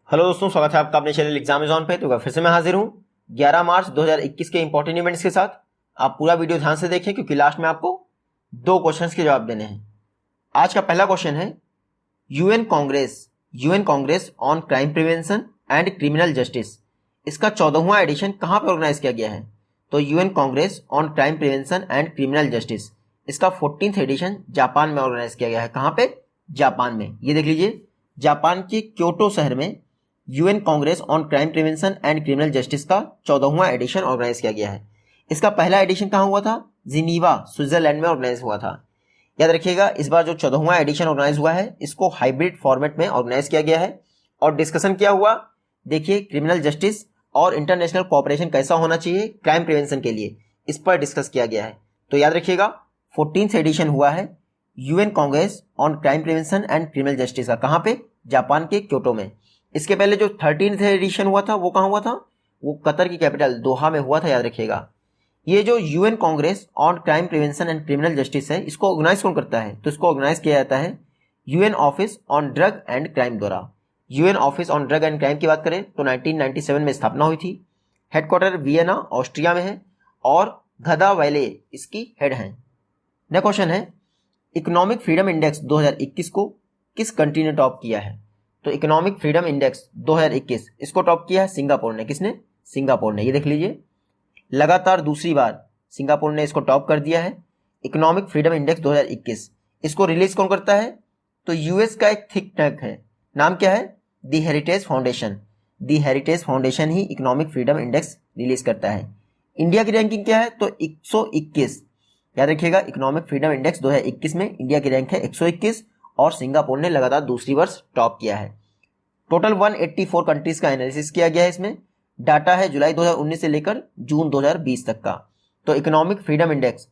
Hello दोस्तों, स्वागत है आपका अपने चैनल एग्जामेजॉन पे। तो फिर से मैं हाजिर हूँ 11 मार्च 2021 के इंपॉर्टेंट इवेंट्स के साथ। आप पूरा वीडियो ध्यान से देखें क्योंकि लास्ट में आपको 2 क्वेश्चंस के जवाब देने हैं। आज का पहला क्वेश्चन है UN Congress on crime prevention and criminal justice, इसका 14वां एडिशन कहाँ पर ऑर्गेनाइज किया गया है? तो UN Congress on crime prevention and criminal justice, इसका 14th एडिशन जापान में ऑर्गेनाइज किया गया है। कहाँ पे? जापान में। ये देख लीजिए, जापान के क्योटो शहर में UN Congress on crime prevention and criminal justice का 14वां एडिशन ऑर्गेनाइज किया गया है। इसका पहला एडिशन कहाँ हुआ था? जिनीवा, स्विट्जरलैंड में ऑर्गेनाइज हुआ था। याद रखिएगा, इस बार जो 14वां एडिशन ऑर्गेनाइज हुआ है इसको हाइब्रिड फॉर्मेट में ऑर्गेनाइज किया गया है। और डिस्कशन क्या हुआ? देखिए, क्रिमिनल जस्टिस और इंटरनेशनल कोऑपरेशन कैसा होना चाहिए क्राइम प्रिवेंशन के लिए, इस पर डिस्कस किया गया है। तो याद रखिएगा, 14th एडिशन हुआ है UN Congress on crime prevention and criminal justice का। कहाँ पे? जापान के क्योटो में। इसके पहले जो 13th एडिशन हुआ था वो कहाँ हुआ था? वो कतर की कैपिटल दोहा में हुआ था। याद रखिएगा, ये जो UN Congress on crime prevention and criminal justice है, इसको ऑर्गेनाइज कौन करता है? तो इसको ऑर्गेनाइज किया जाता है UN office on drug and crime द्वारा। UN office on drug and crime की बात करें तो 1997 में स्थापना हुई थी। हेडक्वार्टर वियना, ऑस्ट्रिया में है और गधा वैले इसकी हेड है। नेक्स्ट क्वेश्चन है, इकोनॉमिक फ्रीडम इंडेक्स 2021 को किस कंट्री ने टॉप किया है? तो इकोनॉमिक फ्रीडम इंडेक्स 2021 इसको टॉप किया है सिंगापुर ने। किसने? सिंगापुर ने। ये देख लीजिए, लगातार दूसरी बार सिंगापुर ने इसको टॉप कर दिया है। इकोनॉमिक फ्रीडम इंडेक्स 2021 इसको रिलीज कौन करता है? तो यूएस का एक थिंक टैंक है, नाम क्या है? दी हेरिटेज फाउंडेशन। दी हेरिटेज फाउंडेशन ही इकोनॉमिक फ्रीडम इंडेक्स रिलीज करता है। इंडिया की रैंकिंग क्या है? तो 121। याद रखिएगा, इकोनॉमिक फ्रीडम इंडेक्स 2021 में इंडिया की रैंक है 121 और सिंगापुर ने लगातार दूसरी वर्ष टॉप किया है। टोटल 184 कंट्रीज का एनालिसिस किया गया है। इसमें डाटा है जुलाई 2019 से लेकर जून 2020 तक का। तो economic freedom index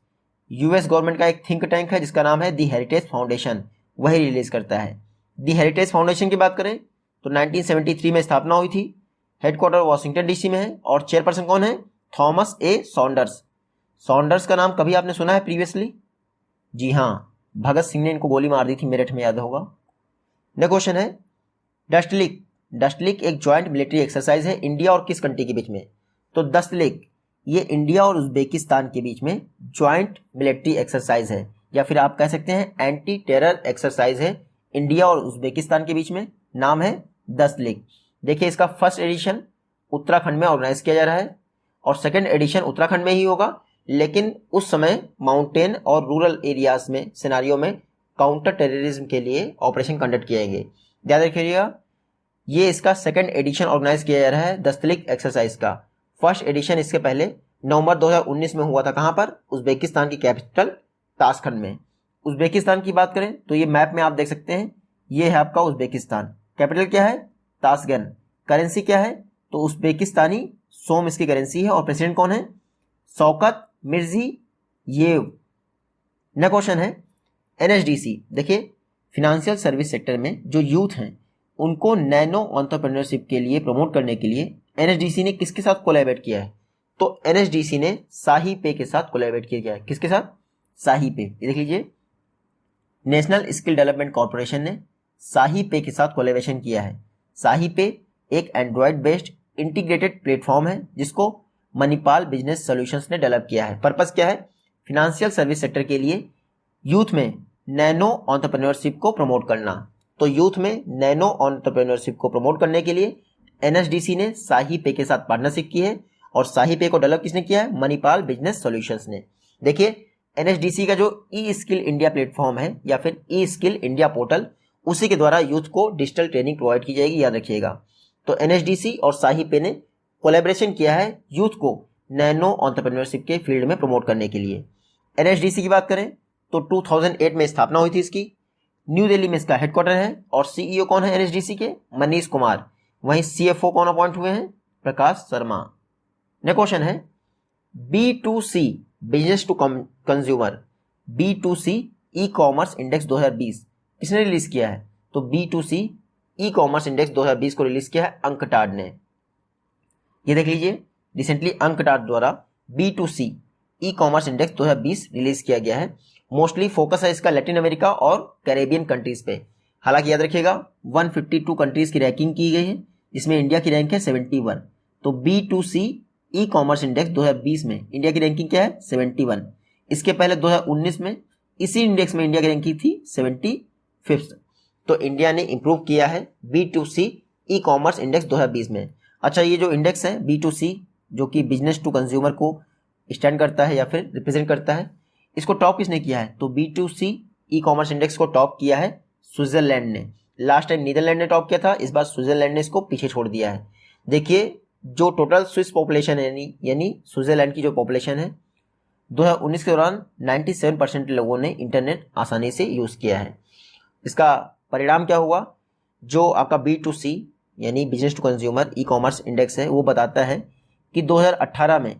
US government का एक थिंक टैंक है जिसका नाम है दी हेरिटेज फाउंडेशन, वही रिलीज करता है। दी हेरिटेज फाउंडेशन की बात करें तो 1973 में स्थापना हुई थी। हेडक्वार्टर वॉशिंगटन डीसी में है और चेयरपर्सन कौन है? थॉमस ए सॉन्डर्स। सॉन्डर्स का नाम कभी आपने सुना है प्रीवियसली? जी हाँ, भगत सिंह ने इनको गोली मार दी थी, मेरठ में, याद होगा। नेक्स्ट क्वेश्चन है, डस्टलिक। डस्टलिक एक ज्वाइंट मिलिट्री एक्सरसाइज है इंडिया और किस कंट्री के बीच में? तो डस्टलिक ये इंडिया और उज्बेकिस्तान के बीच में ज्वाइंट मिलिट्री एक्सरसाइज है, या फिर आप कह सकते हैं एंटी टेरर एक्सरसाइज है इंडिया और उज्बेकिस्तान के बीच में। नाम है डस्टलिक। देखिए, इसका फर्स्ट एडिशन उत्तराखंड में ऑर्गेनाइज किया जा रहा है और सेकेंड एडिशन उत्तराखंड में ही होगा, लेकिन उस समय माउंटेन और रूरल एरियाज में सिनारियो में काउंटर टेररिज्म के लिए ऑपरेशन कंडक्ट किए जाएंगे। याद रखिएगा, ये इसका सेकंड एडिशन ऑर्गेनाइज किया जा रहा है डस्टलिक एक्सरसाइज का। फर्स्ट एडिशन इसके पहले नवंबर 2019 में हुआ था। कहां पर? उज्बेकिस्तान की कैपिटल ताशखंड में। उज्बेकिस्तान की बात करें तो ये मैप में आप देख सकते हैं, ये है आपका उज्बेकिस्तान। कैपिटल क्या है? ताशगन। करेंसी क्या है? तो उज्बेकिस्तानी सोम इसकी करेंसी है और प्रेसिडेंट कौन है? Shavkat Mirziyoyev. नेक्स्ट क्वेश्चन है, एनएसडीसी। देखिए, फिनेंशियल सर्विस सेक्टर में जो यूथ हैं उनको नैनो एंटरप्रेन्योरशिप के लिए प्रमोट करने के लिए एनएसडीसी ने किसके साथ कोलैबोरेट किया है? तो एनएसडीसी ने साही पे के साथ कोलैबोरेट किया है। किसके साथ? साही पे। ये देख लीजिए, नेशनल स्किल डेवलपमेंट कॉर्पोरेशन ने साही पे के साथ कोलैबोरेशन किया है। साही पे एक एंड्रॉयड बेस्ड इंटीग्रेटेड प्लेटफॉर्म है जिसको मणिपाल बिजनेस सॉल्यूशंस ने डेवलप किया है। पर्पस क्या है? फिनेंशियल सर्विस सेक्टर के लिए यूथ में नैनो एंटरप्रेन्योरशिप को प्रमोट करना। तो यूथ में नैनो एंटरप्रेन्योरशिप को प्रमोट करने के लिए एनएसडीसी ने साही पे के साथ पार्टनरशिप की है और साही पे को डेवलप किसने किया है? मणिपाल बिजनेस सॉल्यूशंस ने। देखिए, एनएसडीसी का जो ई स्किल इंडिया प्लेटफॉर्म है या फिर ई स्किल इंडिया पोर्टल, उसी के द्वारा यूथ को डिजिटल ट्रेनिंग प्रोवाइड की जाएगी। याद रखिएगा, तो एनएसडीसी और साही पे ने कोलैबोरेशन किया है यूथ को नैनो एंटरप्रेन्योरशिप के फील्ड में प्रमोट करने के लिए। एनएसडीसी की बात करें तो 2008 में स्थापना हुई थी इसकी। न्यू दिल्ली में इसका हेडक्वार्टर है और सीईओ कौन है एनएसडीसी के? मनीष कुमार। वहीं सीएफओ कौन अपॉइंट हुए हैं? प्रकाश शर्मा। नेक्स्ट क्वेश्चन है, B2C business to consumer, B2C e commerce index 2020 किसने रिलीज किया है? तो B2C ई कॉमर्स इंडेक्स 2020 को रिलीज किया है अंकटाड ने। ये देख लीजिए, रिसेंटली अंकटाड द्वारा B2C e commerce index 2020 release किया गया है। मोस्टली फोकस है इसका लैटिन अमेरिका और कैरेबियन कंट्रीज पे। हालांकि याद रखिएगा, 152 कंट्रीज की रैंकिंग की गई है जिसमें इंडिया की रैंक है 71। तो B2C ई कॉमर्स इंडेक्स 2020 में इंडिया की रैंकिंग क्या है 71। इसके पहले 2019 में इसी इंडेक्स में इंडिया की रैंकिंग थी 75। तो इंडिया ने इंप्रूव किया है B2C ई कॉमर्स इंडेक्स 2020 में। अच्छा, ये जो इंडेक्स है B2C जो कि बिजनेस टू कंज्यूमर को स्टैंड करता है या फिर रिप्रेजेंट करता है, इसको टॉप किसने किया है? तो B2C ई कॉमर्स इंडेक्स को टॉप किया है स्विट्जरलैंड ने। लास्ट टाइम नीदरलैंड ने टॉप किया था, इस बार स्विट्जरलैंड ने इसको पीछे छोड़ दिया है। देखिए, जो टोटल स्विस पॉपुलेशन है यानी स्विट्जरलैंड की जो पॉपुलेशन है, 2019 के दौरान 97% लोगों ने इंटरनेट आसानी से यूज़ किया है। इसका परिणाम क्या हुआ? जो आपका B2C यानी business to consumer e commerce index है, वो बताता है कि 2018 में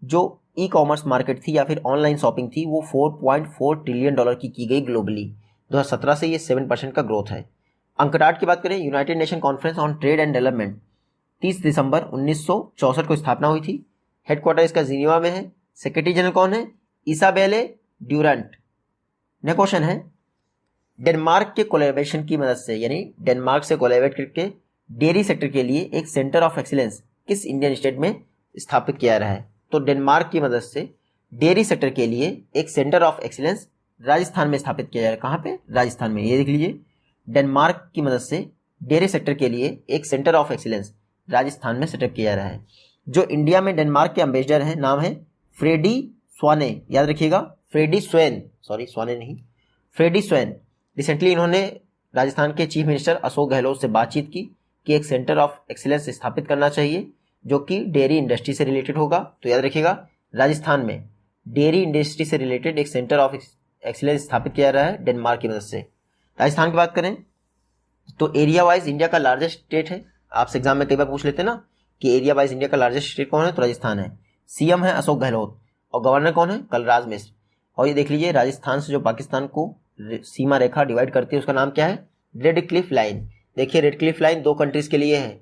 जो ई कॉमर्स मार्केट थी या फिर ऑनलाइन शॉपिंग थी, वो $4.4 ट्रिलियन की गई ग्लोबली। 2017 से ये 7% का ग्रोथ है। अंकटाड की बात करें, United nation conference on trade and development 30 दिसंबर 1964 को स्थापना हुई थी। हेडक्वार्टर इसका जिनीवा में है। सेक्रेटरी जनरल कौन है? इसाबेले ड्यूरंट। नेक्स्ट क्वेश्चन है, डेनमार्क के कोलैबोरेशन की मदद से यानी डेनमार्क से कोलैबोरेट करके डेयरी सेक्टर के लिए एक सेंटर ऑफ एक्सीलेंस किस इंडियन स्टेट में स्थापित किया रहा है? तो डेनमार्क की मदद से डेयरी सेक्टर के लिए एक सेंटर ऑफ एक्सीलेंस राजस्थान में स्थापित किया जा रहा है। कहाँ पे? राजस्थान में। ये देख लीजिए, डेनमार्क की मदद से डेयरी सेक्टर के लिए एक सेंटर ऑफ एक्सीलेंस राजस्थान में सेटअप किया जा रहा है। जो इंडिया में डेनमार्क के एम्बेसडर हैं, नाम है फ्रेडी स्वाने। याद रखिएगा, फ्रेडी स्वेन, सॉरी स्वाने नहीं, फ्रेडी स्वेन। रिसेंटली इन्होंने राजस्थान के चीफ मिनिस्टर अशोक गहलोत से बातचीत की कि एक सेंटर ऑफ एक्सीलेंस स्थापित करना चाहिए जो कि डेयरी इंडस्ट्री से रिलेटेड होगा। तो याद रखिएगा, राजस्थान में डेयरी इंडस्ट्री से रिलेटेड एक सेंटर ऑफ एक्सीलेंस स्थापित किया जा रहा है डेनमार्क की मदद से। राजस्थान की बात करें तो एरिया वाइज इंडिया का लार्जेस्ट स्टेट है। आपसे एग्जाम में कई बार पूछ लेते हैं ना कि एरिया वाइज इंडिया का लार्जेस्ट स्टेट कौन है, तो राजस्थान है। सीएम है अशोक गहलोत और गवर्नर कौन है? कलराज मिश्र। और ये देख लीजिए, राजस्थान से जो पाकिस्तान को सीमा रेखा डिवाइड करती है उसका नाम क्या है? Red Cliff line. देखिए, रेड क्लिफ लाइन 2 कंट्रीज के लिए है,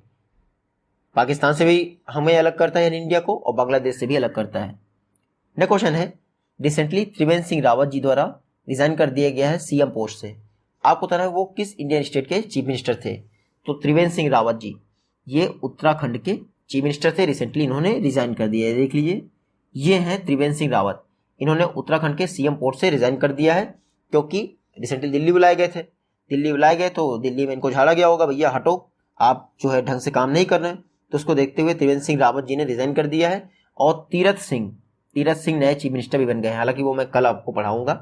पाकिस्तान से भी हमें अलग करता है यानी इंडिया को, और बांग्लादेश से भी अलग करता है। नेक्स्ट क्वेश्चन है, रिसेंटली त्रिवेंद्र सिंह रावत जी द्वारा रिजाइन कर दिया गया है सीएम पोस्ट से। आपको पता है वो किस इंडियन स्टेट के चीफ मिनिस्टर थे? तो त्रिवेंद्र सिंह रावत जी ये उत्तराखंड के चीफ मिनिस्टर थे। रिसेंटली इन्होंने रिजाइन कर दिया है। देख लीजिए, ये हैं त्रिवेंद्र सिंह रावत। इन्होंने उत्तराखंड के सीएम पोस्ट से रिजाइन कर दिया है क्योंकि रिसेंटली दिल्ली बुलाए गए थे। दिल्ली बुलाए गए तो दिल्ली में इनको झाड़ा गया होगा, भैया हटो, आप जो है ढंग से काम नहीं कर रहे हैं। तो उसको देखते हुए त्रिवेंद्र सिंह रावत जी ने रिजाइन कर दिया है और तीरथ सिंह नए चीफ मिनिस्टर भी बन गए हैं। हालांकि वो मैं कल आपको पढ़ाऊंगा।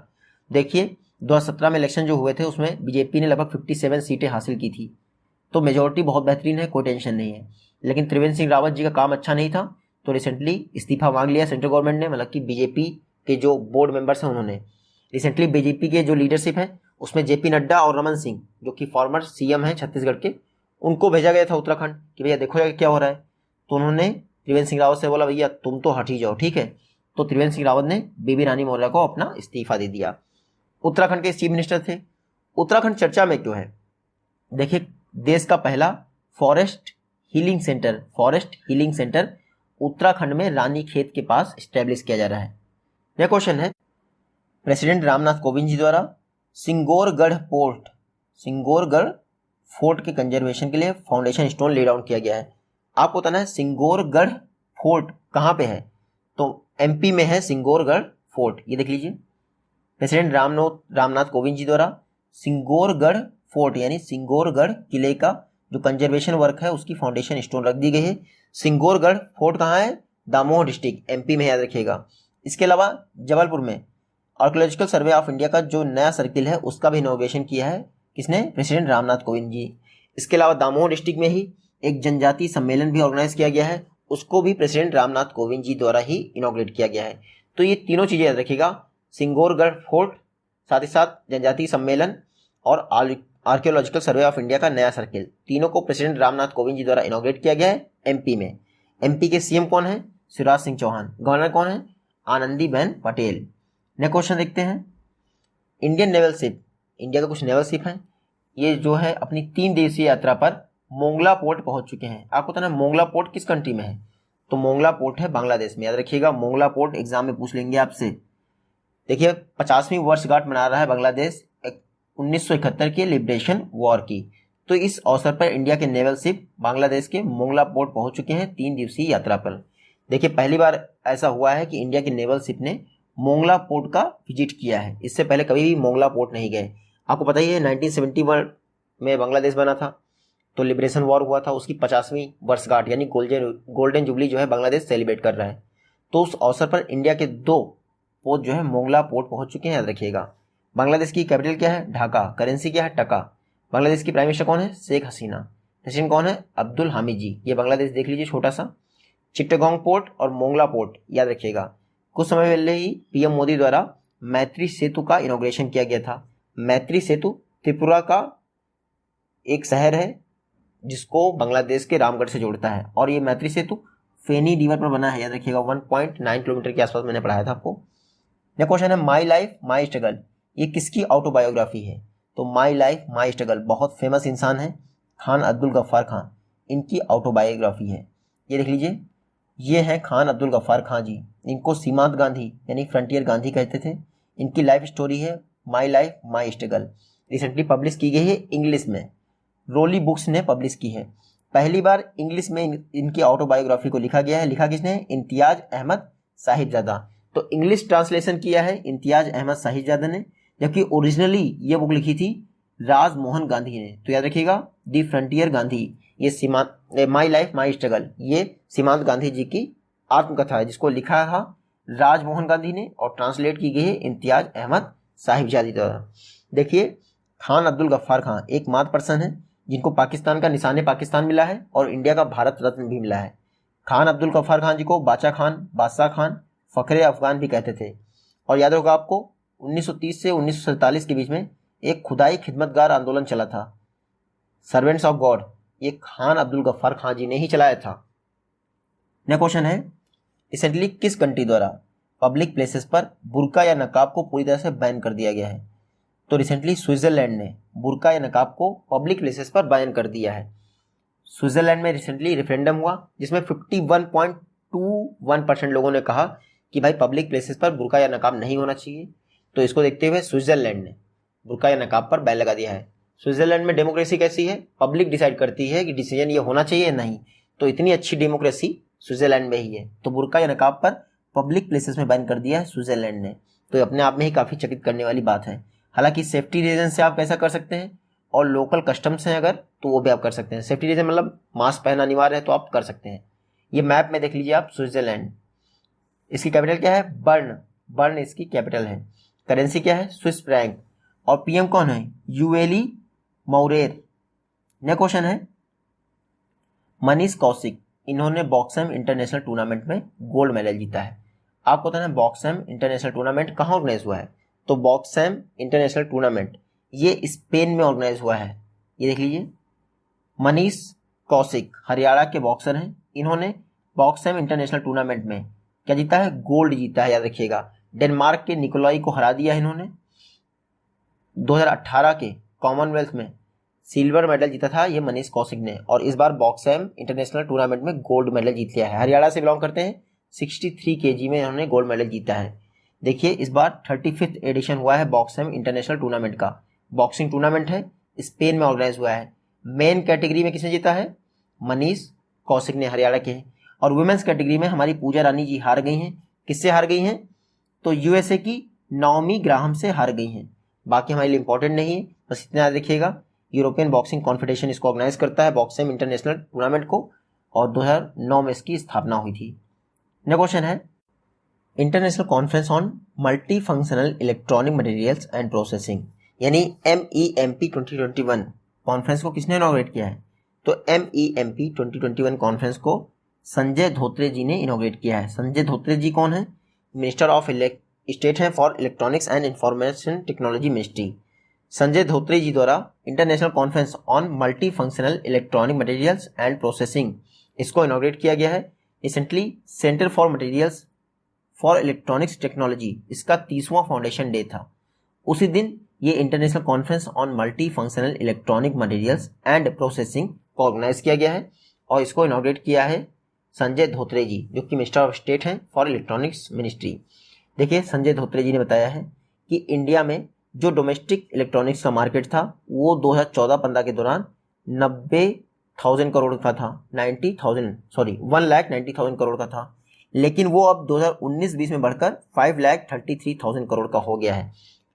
देखिए, 2017 में इलेक्शन जो हुए थे उसमें बीजेपी ने लगभग 57 सीटें हासिल की थी, तो मेजोरिटी बहुत बेहतरीन है, कोई टेंशन नहीं है। लेकिन त्रिवेंद्र सिंह रावत जी का काम अच्छा नहीं था तो रिसेंटली इस्तीफा मांग लिया सेंट्रल गवर्नमेंट ने। मतलब कि बीजेपी के जो बोर्ड मेंबर्स हैं उन्होंने रिसेंटली बीजेपी के जो लीडरशिप है उसमें जेपी नड्डा और रमन सिंह जो कि फॉर्मर सीएम हैं छत्तीसगढ़ के, उनको भेजा गया था उत्तराखंड कि भैया देखो जाके क्या हो रहा है। तो उन्होंने त्रिवेंद्र सिंह रावत से बोला भैया तुम तो हट ही जाओ, ठीक है। तो त्रिवेंद्र सिंह रावत ने बेबी रानी मौर्य को अपना इस्तीफा दे दिया। उत्तराखंड के चीफ मिनिस्टर थे। उत्तराखंड चर्चा में क्यों है? देखिए, देश का पहला फॉरेस्ट हीलिंग सेंटर उत्तराखंड में रानीखेत के पास स्टैब्लिश किया जा रहा है। यह क्वेश्चन है, प्रेसिडेंट रामनाथ कोविंद जी द्वारा सिंगोरगढ़ फोर्ट के कंजर्वेशन के लिए फाउंडेशन स्टोन ले डाउन किया गया है। आपको बताना है सिंगोरगढ़ फोर्ट कहाँ पे है? तो एमपी में है सिंगोरगढ़ फोर्ट। ये देख लीजिए, प्रेसिडेंट रामनाथ कोविंद जी द्वारा सिंगोरगढ़ फोर्ट यानी सिंगोरगढ़ किले का जो कंजर्वेशन वर्क है उसकी फाउंडेशन स्टोन रख दी गई है। सिंगोरगढ़ फोर्ट कहाँ है? दामोह डिस्ट्रिक्ट, एमपी में, याद रखिएगा। इसके अलावा जबलपुर में आर्कियोलॉजिकल सर्वे ऑफ इंडिया का जो नया सर्किल है उसका भी इनॉग्रेशन किया है किसने? प्रेसिडेंट रामनाथ कोविंद जी। इसके अलावा दामोह डिस्ट्रिक्ट में ही एक जनजातीय सम्मेलन भी ऑर्गेनाइज किया गया है, उसको भी प्रेसिडेंट रामनाथ कोविंद जी द्वारा ही इनॉग्रेट किया गया है। तो ये तीनों चीजें याद रखिएगा, सिंगोरगढ़ फोर्ट, साथ ही साथ जनजातीय सम्मेलन और आर्कियोलॉजिकल सर्वे ऑफ इंडिया का नया सर्किल, तीनों को प्रेसिडेंट रामनाथ कोविंद जी द्वारा इनॉग्रेट किया गया है एमपी में। एमपी के सीएम कौन है? शिवराज सिंह चौहान। गवर्नर कौन है? आनंदीबेन पटेल। नेक्स्ट क्वेश्चन देखते हैं, इंडियन नेवल शिप, इंडिया का कुछ नेवल शिप है, ये जो है अपनी 3 दिवसीय यात्रा पर मोंगला पोर्ट पहुंच चुके हैं। आपको पता है मोंगला पोर्ट किस कंट्री में है? तो मोंगला पोर्ट है बांग्लादेश में। याद रखिएगा, मोंगला पोर्ट एग्जाम में पूछ लेंगे आपसे। देखिए, 50वीं वर्षगांठ मना रहा है बांग्लादेश 1971 के लिबरेशन वॉर की। तो इस अवसर पर इंडिया के नेवल शिप बांग्लादेश के मोंगला पोर्ट पहुंच चुके हैं 3 दिवसीय यात्रा पर। देखिए पहली बार ऐसा हुआ है कि इंडिया की नेवल शिप ने मोंगला पोर्ट का विजिट किया है, इससे पहले कभी भी मोंगला पोर्ट नहीं गए। आपको पता ही है 1971 में बांग्लादेश बना था, तो लिबरेशन वॉर हुआ था, उसकी 50वीं वर्षगांठ यानी गोल्डन जुबली जो है बांग्लादेश सेलिब्रेट कर रहा है। तो उस अवसर पर इंडिया के 2 पोर्ट जो है मोंगला पोर्ट पहुंच चुके हैं, याद रखिएगा। बांग्लादेश की कैपिटल क्या है? ढाका। करेंसी क्या है? टका। बांग्लादेश की प्राइम मिनिस्टर कौन है? शेख हसीना। प्रेसिडेंट कौन है? अब्दुल हामिद जी। ये बांग्लादेश देख लीजिए छोटा सा। चिट्टागोंग पोर्ट और मोंगला पोर्ट याद रखिएगा। कुछ समय पहले ही पीएम मोदी द्वारा मैत्री सेतु का इनॉग्रेशन किया गया था। मैत्री सेतु त्रिपुरा का एक शहर है जिसको बांग्लादेश के रामगढ़ से जोड़ता है, और ये मैत्री सेतु फेनी रिवर पर बना है, याद रखिएगा। 1.9 किलोमीटर के आसपास मैंने पढ़ाया था आपको। नेक्स्ट क्वेश्चन है माई लाइफ माई स्ट्रगल, ये किसकी ऑटोबायोग्राफी है? तो माई लाइफ माई स्ट्रगल बहुत फेमस इंसान है, खान अब्दुल गफ्फार खान, इनकी ऑटोबायोग्राफी है। ये देख लीजिए, ये है खान अब्दुल गफ्फार खान जी। इनको सीमांत गांधी यानी फ्रंटियर गांधी कहते थे। इनकी लाइफ स्टोरी है my life my struggle. Recently publish की गई है इंग्लिश में, रोली बुक्स ने पब्लिश की है। पहली बार इंग्लिश में इनकी ऑटोबायोग्राफी को लिखा गया है। लिखा किसने? इम्तियाज अहमद साहिबजादा। तो इंग्लिश ट्रांसलेशन किया है इम्तियाज अहमद साहिबजादा ने, जबकि ओरिजिनली ये बुक लिखी थी राज मोहन गांधी ने। तो याद रखिएगा दी फ्रंटियर गांधी, ये सीमांत माई लाइफ माई स्ट्रगल ये सीमांत गांधी जी की आत्मकथा है, जिसको लिखा था राजमोहन गांधी ने और ट्रांसलेट की गई है इम्तियाज अहमद साहिबजादी द्वारा। देखिए खान अब्दुल गफ्फार खान एकमात्र पर्सन है जिनको पाकिस्तान का निशान पाकिस्तान मिला है और इंडिया का भारत रत्न भी मिला है। खान अब्दुल गफ्फार खान जी को बाचा खान, बादशाह खान, फखरे अफगान भी कहते थे। और याद होगा आपको 1930 से 1947 के बीच में एक खुदाई खिदमतगार आंदोलन चला था, सर्वेंट्स ऑफ गॉड, ये खान अब्दुल गफ्फार खान जी ने ही चलाया था। नेक्स्ट क्वेश्चन है रिसेंटली किस कंट्री द्वारा पब्लिक प्लेसेस पर बुर्का या नकाब को पूरी तरह से बैन कर दिया गया है? तो रिसेंटली स्विट्जरलैंड ने बुर्का या नकाब को पब्लिक प्लेसेस पर बैन कर दिया है। स्विट्जरलैंड में रिसेंटली रेफरेंडम हुआ जिसमें 51.21% लोगों ने कहा कि भाई पब्लिक प्लेसेस पर बुर्का या नकाब नहीं होना चाहिए। तो इसको देखते हुए स्विट्जरलैंड ने बुर्का या नकाब पर बैन लगा दिया है। स्विट्जरलैंड में डेमोक्रेसी कैसी है? पब्लिक डिसाइड करती है कि डिसीजन ये होना चाहिए या नहीं। तो इतनी अच्छी डेमोक्रेसी स्विट्जरलैंड में ही है। तो बुर्का या नकाब पर पब्लिक प्लेसेस में बैन कर दिया है स्विट्जरलैंड ने। तो अपने आप में ही काफ़ी चकित करने वाली बात है। हालांकि सेफ्टी रीजन से आप ऐसा कर सकते हैं और लोकल कस्टम्स हैं अगर, तो वो भी आप कर सकते हैं। सेफ्टी रीजन मतलब मास्क पहनना अनिवार्य है तो आप कर सकते हैं। ये मैप में देख लीजिए आप स्विट्जरलैंड। इसकी कैपिटल क्या है? बर्न। बर्न इसकी कैपिटल है। करेंसी क्या है? Swiss franc. और पीएम कौन है? यूएली मौरेर। नेक्स्ट क्वेश्चन है मनीष कौशिक, इन्होंने बॉक्सम इंटरनेशनल टूर्नामेंट में गोल्ड मेडल जीता है। आपको पता है बॉक्सम इंटरनेशनल टूर्नामेंट कहाँ ऑर्गेनाइज हुआ है? तो बॉक्सम इंटरनेशनल टूर्नामेंट ये स्पेन में ऑर्गेनाइज हुआ है। ये देख लीजिए, मनीष कौशिक हरियाणा के बॉक्सर हैं। इन्होंने बॉक्सम इंटरनेशनल टूर्नामेंट में क्या जीता है? गोल्ड जीता है, याद रखिएगा। डेनमार्क के निकोलाई को हरा दिया है इन्होंने। 2018 के कॉमनवेल्थ में सिल्वर मेडल जीता था ये मनीष कौशिक ने, और इस बार बॉक्सम इंटरनेशनल टूर्नामेंट में गोल्ड मेडल जीत लिया है। हरियाणा से बिलोंग करते हैं। 63 kg में इन्होंने गोल्ड मेडल जीता है। देखिए इस बार 35th एडिशन हुआ है बॉक्सम इंटरनेशनल टूर्नामेंट का। बॉक्सिंग टूर्नामेंट है, स्पेन में ऑर्गेनाइज हुआ है। मेन कैटेगरी में किसने जीता है? मनीष कौशिक ने, हरियाणा के हैं। और वुमेन्स कैटेगरी में हमारी पूजा रानी जी हार गई हैं। किससे हार गई हैं? तो यूएसए की नाओमी ग्राहम से हार गई हैं। बाकी हमारे लिए इंपॉर्टेंट नहीं है, बस इतना याद रखिएगा। यूरोपियन बॉक्सिंग कॉन्फेडरेशन इसको ऑर्गेनाइज करता है बॉक्सिंग इंटरनेशनल टूर्नामेंट को, और 2009 में इसकी स्थापना हुई थी। नेक्स्ट क्वेश्चन है international conference on multi functional electronic materials and processing यानी MEMP 2021 कॉन्फ्रेंस को किसने इनॉग्रेट किया है? तो MEMP 2021 कॉन्फ्रेंस को संजय धोत्रे जी ने इनॉग्रेट किया है। संजय धोत्रे जी कौन है? मिनिस्टर ऑफ स्टेट हैं for electronics and information technology ministry. Sanjay Dhotre ji द्वारा international conference on multi functional electronic materials and processing इसको इनॉग्रेट किया गया है। Recently centre for materials for electronics technology इसका 30वां फाउंडेशन डे था। उसी दिन ये international conference on multi functional electronic materials and processing को ऑर्गेनाइज किया गया है, और इसको इनॉग्रेट किया है संजय धोत्रे जी, जो कि मिनिस्टर ऑफ स्टेट हैं फॉर इलेक्ट्रॉनिक्स मिनिस्ट्री। देखिए संजय धोत्रे जी ने बताया है कि इंडिया में जो डोमेस्टिक इलेक्ट्रॉनिक्स का मार्केट था वो 2014-15 के दौरान 90,000 करोड़ का था, 1,90,000 करोड़ का था, लेकिन वो अब 2019-20 में बढ़कर 5,33,000 करोड़ का हो गया है।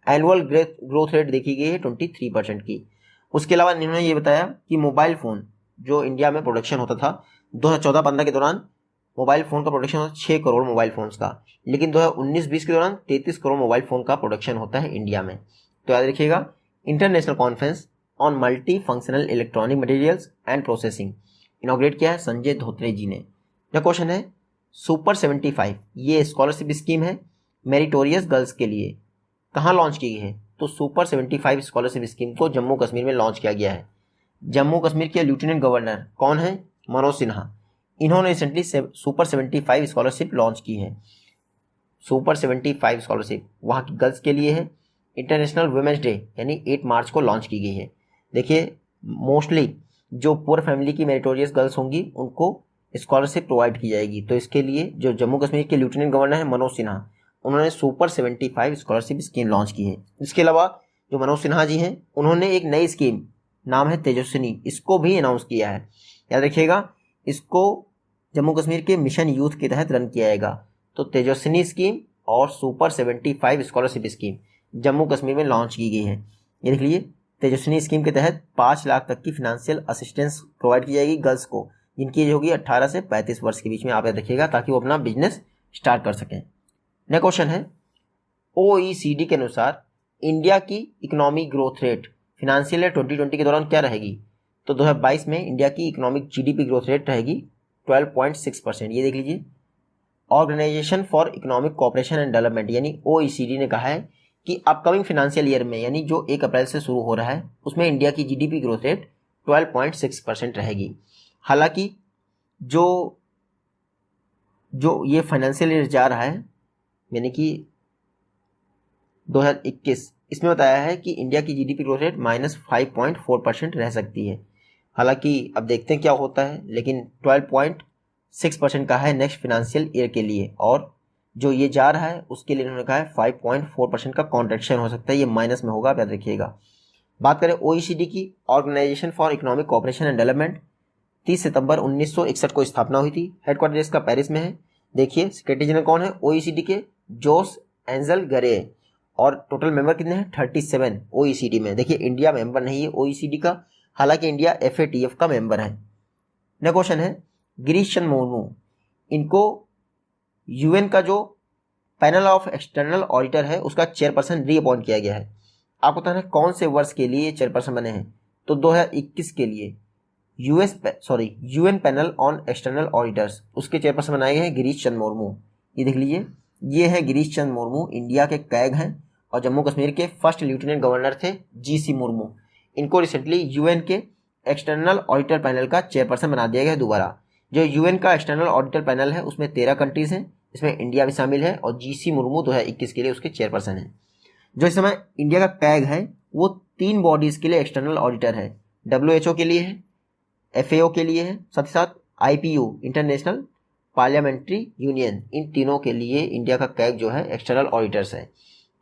एनुअल ग्रोथ रेट देखी गई है 23% की। उसके अलावा इन्होंने ये बताया कि मोबाइल फ़ोन जो इंडिया में प्रोडक्शन होता था 2014-15 के दौरान, मोबाइल फ़ोन का प्रोडक्शन होता 6 करोड़ मोबाइल फ़ोन्स का, लेकिन 2019-20 के दौरान 33 करोड़ मोबाइल फ़ोन का प्रोडक्शन होता है इंडिया में। तो याद रखिएगा, international conference on multi functional electronic materials and processing inaugurate किया है संजय धोत्रे जी ने। यह क्वेश्चन है, सुपर 75 ये स्कॉलरशिप स्कीम है मेरिटोरियस गर्ल्स के लिए, कहाँ लॉन्च की गई है? तो सुपर 75 स्कॉलरशिप स्कीम को जम्मू कश्मीर में लॉन्च किया गया है। जम्मू कश्मीर के लेफ्टिनेंट गवर्नर कौन है? मनोज सिन्हा। इन्होंने रिसेंटली सुपर 75 स्कॉलरशिप लॉन्च की है। सुपर 75 स्कॉलरशिप वहाँ की गर्ल्स के लिए है। इंटरनेशनल वुमेंस डे यानी 8 मार्च को लॉन्च की गई है। देखिए, मोस्टली जो पुअर फैमिली की मेरिटोरियस गर्ल्स होंगी उनको स्कॉलरशिप प्रोवाइड की जाएगी। तो इसके लिए जो जम्मू कश्मीर के लेफ्टिनेंट गवर्नर है मनोज सिन्हा, उन्होंने सुपर 75 स्कॉलरशिप स्कीम लॉन्च की है। इसके अलावा जो मनोज सिन्हा जी हैं, उन्होंने एक नई स्कीम, नाम है तेजस्विनी, इसको भी अनाउंस किया है। याद रखिएगा, इसको जम्मू कश्मीर के मिशन यूथ के तहत रन किया जाएगा। तो तेजस्विनी स्कीम और super 75 scholarship scheme Jammu Kashmir में लॉन्च की गई है। ये देख लीजिए, तेजस्विनी स्कीम के तहत 5 लाख तक की फिनेंशियल असिस्टेंस प्रोवाइड की जाएगी गर्ल्स को, जिनकी एज होगी 18 से 35 वर्ष के बीच में। आप याद रखिएगा, ताकि वो अपना बिजनेस स्टार्ट कर सकें। नेक्स्ट क्वेश्चन है, OECD के अनुसार इंडिया की economic growth rate financial year 2020 के दौरान क्या रहेगी? तो 2022 में इंडिया की इकोनॉमिक GDP ग्रोथ रेट रहेगी 12.6%। ये देख लीजिए, organization for economic cooperation and development यानी OECD ने कहा है कि अपकमिंग फिनेंशियल ईयर में, यानी जो 1 अप्रैल से शुरू हो रहा है, उसमें इंडिया की GDP ग्रोथ रेट 12.6% रहेगी। हालांकि जो ये फाइनेंशियल ईयर जा रहा है, यानी कि 2021, इसमें बताया है कि इंडिया की GDP ग्रोथ रेट -5.4% रह सकती है। हालांकि अब देखते हैं क्या होता है, लेकिन 12.6% का है नेक्स्ट फिनेंशियल ईयर के लिए, और जो ये जा रहा है उसके लिए उन्होंने कहा है 5.4% का कॉन्ट्रैक्शन हो सकता है, ये माइनस में होगा, आप याद रखिएगा। बात करें OECD की, organization for economic cooperation and development, 30 सितंबर 1961 को स्थापना हुई थी। हेडक्वार्टर इसका पेरिस में है। देखिए, सेक्रेटरी जनरल कौन है? OECD के जोस एंजल गरे, और टोटल मेंबर कितने हैं? 37 OECD में। देखिए, इंडिया मेंबर नहीं है OECD का, हालांकि इंडिया FATF का मेंबर है। नेक्स्ट क्वेश्चन है, गिरीश चंद्र मुर्मू, इनको UN का जो पैनल ऑफ एक्सटर्नल ऑडिटर है उसका चेयरपर्सन रीअपॉइंट किया गया है। आपको बताना है कौन से वर्ष के लिए चेयरपर्सन बने हैं? तो 2021 के लिए UN panel on external auditors, उसके चेयरपर्सन बनाए गए हैं गिरीश चंद्र मुर्मू। ये देख लीजिए, ये है गिरीश चंद्र मुर्मू, इंडिया के कैग हैं और जम्मू कश्मीर के फर्स्ट लेफ्टिनेंट गवर्नर थे GC मुर्मू। इनको रिसेंटली UN के एक्सटर्नल ऑडिटर पैनल का चेयरपर्सन बना दिया गया है दोबारा। जो UN का एक्सटर्नल ऑडिटर पैनल है उसमें 13 कंट्रीज हैं, इसमें इंडिया भी शामिल है, और GC मुर्मू 2021 के लिए उसके चेयरपर्सन हैं। जो इस समय इंडिया का कैग है वो 3 बॉडीज के लिए एक्सटर्नल ऑडिटर है, WHO के लिए है, FAO के लिए है, साथ ही साथ IPU इंटरनेशनल पार्लियामेंट्री यूनियन, इन तीनों के लिए इंडिया का कैग जो है एक्सटर्नल ऑडिटर्स है।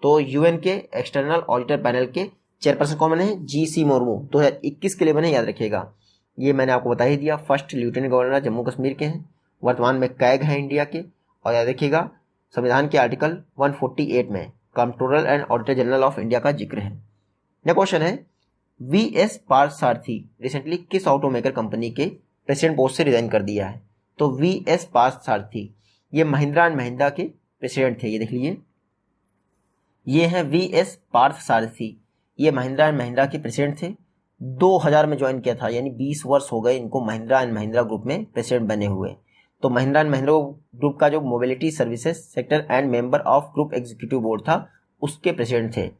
तो UN के एक्सटर्नल ऑडिटर पैनल के चेयरपर्सन कौन बने हैं? GC मुर्मू 2021 के लिए बने, याद रखिएगा। ये मैंने आपको बता ही दिया, first lieutenant governor Jammu Kashmir के हैं, वर्तमान में कैग हैं इंडिया के। और याद रखिएगा, संविधान के आर्टिकल 148 में controller and auditor general of India का जिक्र है। नेक्स्ट क्वेश्चन है, VS पार्थसारथी रिसेंटली किस ऑटोमेकर कंपनी के प्रेसिडेंट पोस्ट से रिजाइन कर दिया है? तो VS पार्थसारथी ये महिंद्रा एंड महिंद्रा के प्रेसिडेंट थे। ये देख लीजिए, ये हैं VS पार्थसारथी, ये महिंद्रा एंड महिंद्रा के प्रेसिडेंट थे। 2000 में ज्वाइन किया था, यानी 20 वर्ष हो गए इनको महिंद्रा एंड महिंद्रा ग्रुप में प्रेसिडेंट बने हुए। तो महिंद्रा एंड महिंद्रा ग्रुप का जो mobility services sector and member of group executive board था, उसके प्रेसिडेंट थे।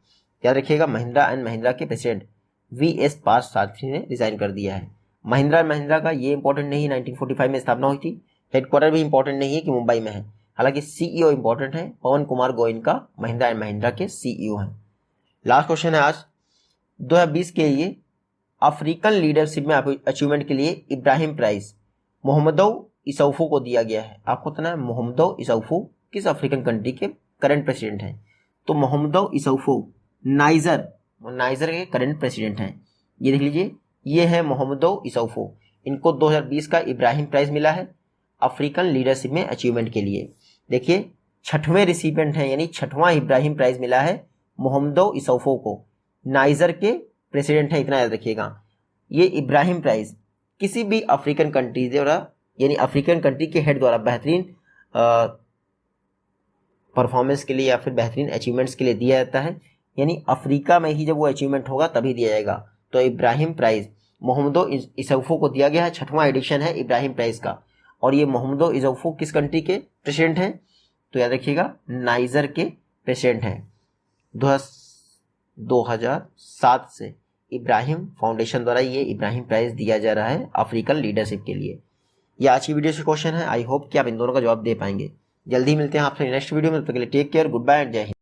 याद रखिएगा, महिंद्रा एंड महिंद्रा के प्रेसिडेंट VS पार्थसारथी ने रिजाइन कर दिया है। महिंद्रा एंड महिंद्रा का ये इंपॉर्टेंट नहीं है 1945 में स्थापना हुई थी। हेडक्वार्टर भी इंपॉर्टेंट नहीं है कि मुंबई में है, हालांकि CEO इंपॉर्टेंट है, पवन कुमार गोयनका महिंद्रा एंड महिंद्रा के CEO हैं। लास्ट क्वेश्चन है आज 2020 के लिए अफ्रीकन लीडरशिप में अचीवमेंट के लिए इब्राहिम प्राइज मोहम्मदो इसौफू को दिया गया है। आपको पता है मोहम्मदो इसौफू किस अफ्रीकन कंट्री के करंट प्रेसिडेंट हैं? तो मोहम्मदो इसौफू नाइजर के करंट प्रेसिडेंट हैं। ये देख लीजिए, ये है मोहम्मदो इसौफो, इनको 2020 का इब्राहिम प्राइज मिला है अफ्रीकन लीडरशिप में अचीवमेंट के लिए। देखिए 6वें रिसिपिएंट हैं, यानी 6वां इब्राहिम प्राइज मिला है मोहम्मदो इसौफो को, नाइजर के प्रेसिडेंट हैं, इतना याद रखिएगा। ये इब्राहिम प्राइज किसी भी अफ्रीकन कंट्री द्वारा, यानी अफ्रीकन कंट्री के हेड द्वारा बेहतरीन परफॉर्मेंस के लिए या फिर बेहतरीन अचीवमेंट्स के लिए दिया जाता है, यानी अफ्रीका में ही जब वो अचीवमेंट होगा तभी दिया जाएगा। तो इब्राहिम प्राइज मोहम्मदो इसौफो को दिया गया है, 6वां एडिशन है इब्राहिम प्राइज का। और ये मोहम्मदो इसौफो किस कंट्री के प्रेसिडेंट हैं, तो याद रखिएगा नाइजर के प्रेसिडेंट हैं। 2007 से इब्राहिम फाउंडेशन द्वारा ये इब्राहिम प्राइज दिया जा रहा है अफ्रीकन लीडरशिप के लिए। ये आज की वीडियो से क्वेश्चन है, आई होप कि आप इन दोनों का जवाब दे पाएंगे। जल्दी मिलते हैं आपसे नेक्स्ट वीडियो में, तब तक के लिए take care, good bye and जय हिंद।